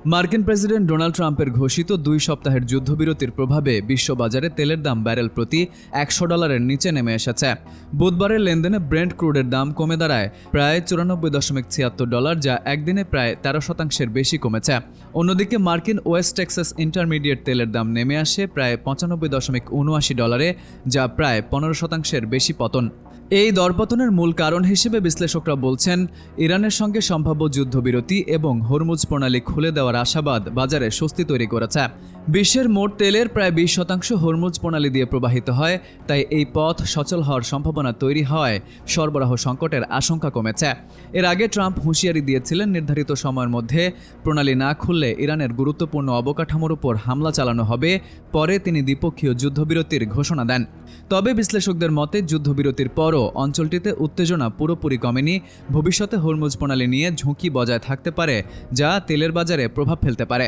মার্কিন president Donald ট্রাম্পের ঘোষিত 2 সপ্তাহের যুদ্ধবিরতির প্রভাবে বিশ্ববাজারে তেলের দাম ব্যারেল প্রতি $100 নিচে নেমে এসেছে। বুধবারের লেনদেনে ব্রেন্ট ক্রুডের দাম কমে দাঁড়ায় প্রায় $94.76, যা একদিনে প্রায় 13% বেশি কমেছে। অন্যদিকে মার্কিন ওয়েস্ট টেক্সাস ইন্টারমিডিয়েট তেলের দাম নেমে আসে প্রায় $95.79, যা প্রায় 15% বেশি পতন। এই দরপতনের মূল কারণ হিসেবে বিশ্লেষকরা বলছেন, ইরানের সঙ্গে সম্ভাব্য যুদ্ধবিরতি এবং হরমুজ প্রণালী খুলে দেওয়ার আশাবাদ বাজারে স্বস্তি তৈরি করেছে। বিশ্বের মোট তেলের প্রায় 20% হরমুজ প্রণালী দিয়ে প্রবাহিত হয়, তাই এই পথ সচল হওয়ার সম্ভাবনা তৈরি হওয়ায় সরবরাহ সংকটের আশঙ্কা কমেছে। এর আগে ট্রাম্প হুঁশিয়ারি দিয়েছিলেন, নির্ধারিত সময়ের মধ্যে প্রণালী না খুললে ইরানের গুরুত্বপূর্ণ অবকাঠামোর উপর হামলা চালানো হবে। পরে তিনি দ্বিপক্ষীয় যুদ্ধবিরতির ঘোষণা দেন। তবে বিশ্লেষকদের মতে, যুদ্ধবিরতির পরও অঞ্চলটিতে উত্তেজনা পুরোপুরি কমেনি। ভবিষ্যতে হরমুজ প্রণালী নিয়ে ঝুঁকি বজায় থাকতে পারে, যা তেলের বাজারে প্রভাব ফেলতে পারে।